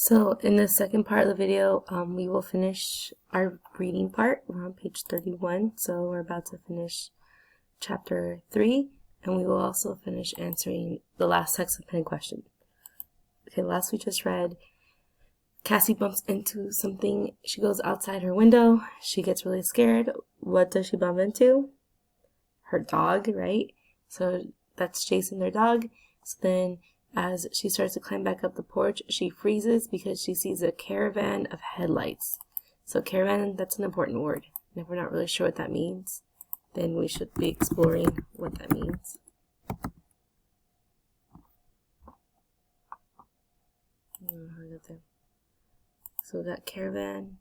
So in the second part of the video, we will finish our reading part. We're on page 31, so we're about to finish chapter 3, and we will also finish answering the last text appended question. Okay, last we just read, Cassie bumps into something. She goes outside her window. She gets really scared. What does she bump into? Her dog, right? So that's Jason, their dog. So then as she starts to climb back up the porch, she freezes because she sees a caravan of headlights. So caravan, that's an important word. And if we're not really sure what that means, then we should be exploring what that means. So we got caravan.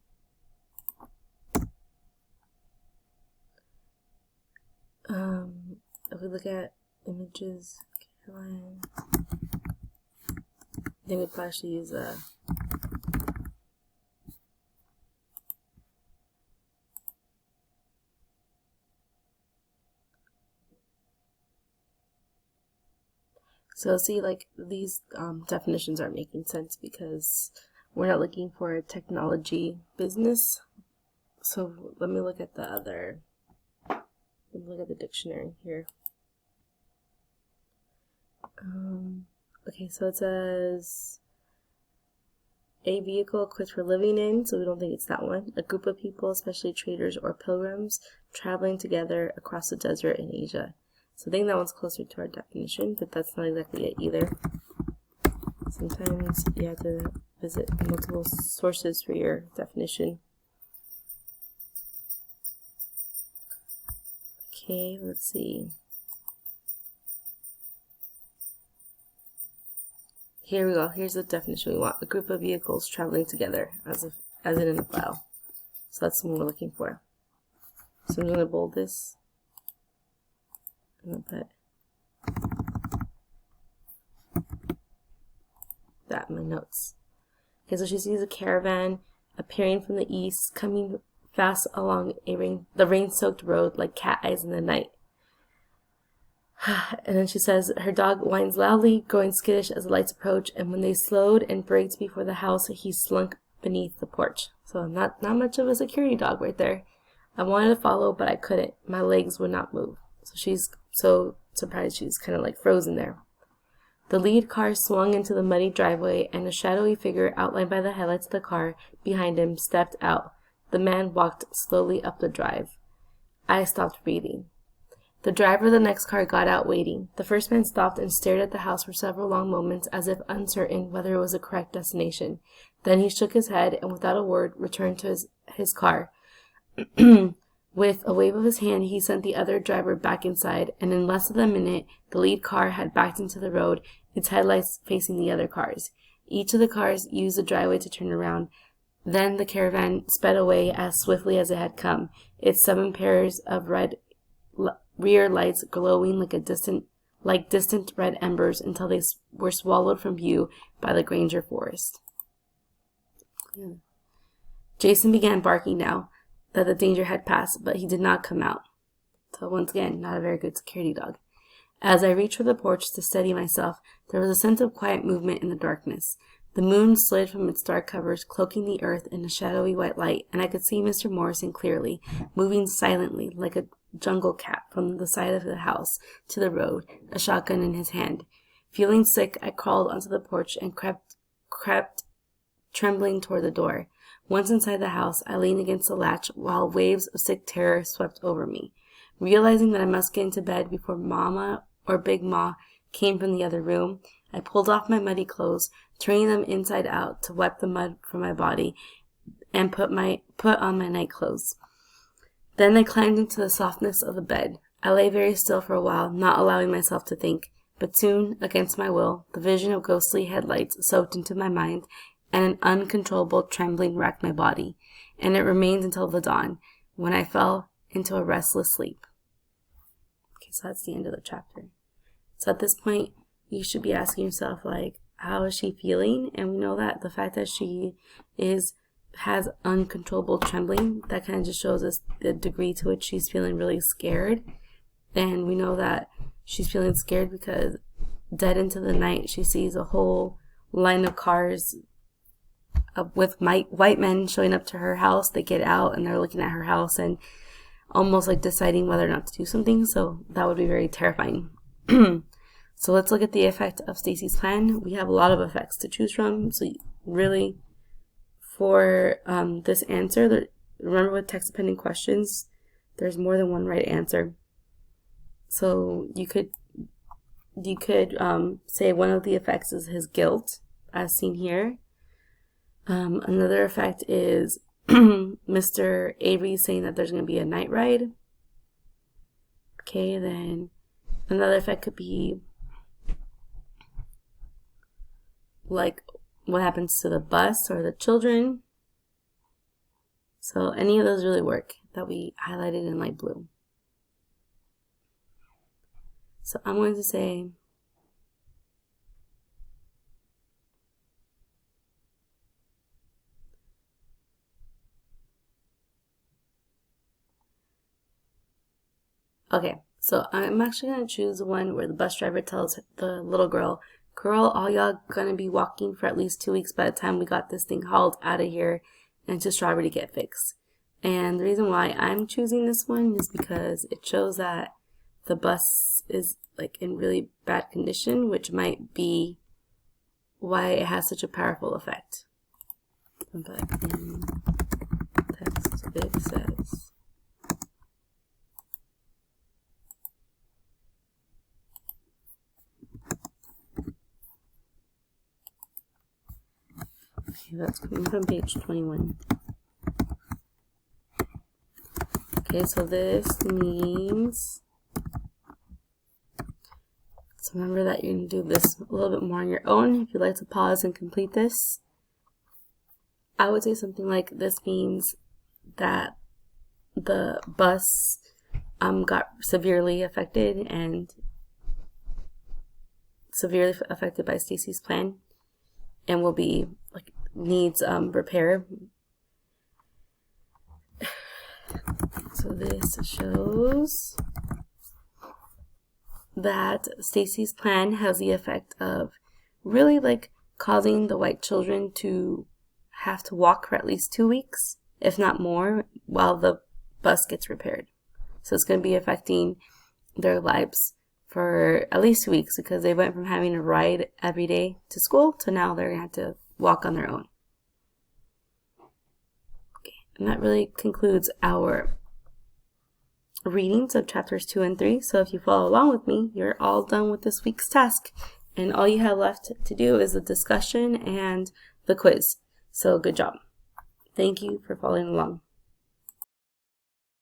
If we look at images, caravan, then we probably should use a So see, like, these definitions aren't making sense because we're not looking for a technology business. So let me look at the dictionary here. Okay, so it says a vehicle equipped for living in, so we don't think it's that one. A group of people, especially traders or pilgrims, traveling together across the desert in Asia. So I think that one's closer to our definition, but that's not exactly it either. Sometimes you have to visit multiple sources for your definition. Okay, let's see. Here we go. Here's the definition we want. A group of vehicles traveling together as in a file. So that's what we're looking for. So I'm going to bold this. I'm going to put that in my notes. Okay, so she sees a caravan appearing from the east, coming fast along the rain-soaked road like cat eyes in the night. And then she says, her dog whines loudly, growing skittish as the lights approach, and when they slowed and braked before the house, he slunk beneath the porch. So not much of a security dog right there. I wanted to follow, but I couldn't. My legs would not move. So she's so surprised she's kind of like frozen there. The lead car swung into the muddy driveway, and a shadowy figure outlined by the headlights of the car behind him stepped out. The man walked slowly up the drive. I stopped breathing. The driver of the next car got out waiting. The first man stopped and stared at the house for several long moments as if uncertain whether it was a correct destination. Then he shook his head and without a word returned to his car. With a wave of his hand, he sent the other driver back inside, and in less than a minute, the lead car had backed into the road, its headlights facing the other cars. Each of the cars used the driveway to turn around. Then the caravan sped away as swiftly as it had come, its 7 pairs of red rear lights glowing like distant red embers until they were swallowed from view by the Granger forest. Yeah. Jason began barking now that the danger had passed, but he did not come out. So once again, not a very good security dog. As I reached for the porch to steady myself, there was a sense of quiet movement in the darkness. The moon slid from its dark covers, cloaking the earth in a shadowy white light, and I could see Mr. Morrison clearly, moving silently like a jungle cat from the side of the house to the road, a shotgun in his hand. Feeling sick, I crawled onto the porch and crept trembling toward the door. Once inside the house, I leaned against the latch while waves of sick terror swept over me. Realizing that I must get into bed before Mama or Big Ma came from the other room, I pulled off my muddy clothes, turning them inside out to wipe the mud from my body, and put on my night clothes. Then I climbed into the softness of the bed. I lay very still for a while, not allowing myself to think, but soon, against my will, the vision of ghostly headlights soaked into my mind, and an uncontrollable trembling racked my body, and it remained until the dawn, when I fell into a restless sleep. Okay, so that's the end of the chapter. So at this point, you should be asking yourself, like, how is she feeling? And we know that the fact that she has uncontrollable trembling, that kind of just shows us the degree to which she's feeling really scared. And we know that she's feeling scared because dead into the night, she sees a whole line of cars with white men showing up to her house. They get out and they're looking at her house and almost like deciding whether or not to do something. So that would be very terrifying. So let's look at the effect of Stacy's plan. We have a lot of effects to choose from. So really, for this answer, remember with text-dependent questions, there's more than one right answer. So you could say one of the effects is his guilt, as seen here. Another effect is Mr. Avery saying that there's going to be a night ride. Okay, then another effect could be like what happens to the bus or the children. So any of those really work that we highlighted in light blue. So I'm going to say okay, so I'm actually going to choose the one where the bus driver tells the little girl, all y'all gonna be walking for at least 2 weeks by the time we got this thing hauled out of here and to Strawberry to get fixed. And the reason why I'm choosing this one is because it shows that the bus is like in really bad condition, which might be why it has such a powerful effect. But in text it says, okay, that's coming from page 21. Okay, so this means, so remember that you're going to do this a little bit more on your own. If you'd like to pause and complete this, I would say something like this means that the bus got severely affected by Stacy's plan and will be like needs repair. So this shows that Stacy's plan has the effect of really like causing the white children to have to walk for at least 2 weeks, if not more, while the bus gets repaired. So it's going to be affecting their lives for at least 2 weeks because they went from having a ride every day to school to now they're going to have to walk on their own. Okay, and that really concludes our readings of chapters 2 and 3. So if you follow along with me, you're all done with this week's task. And all you have left to do is the discussion and the quiz. So good job. Thank you for following along.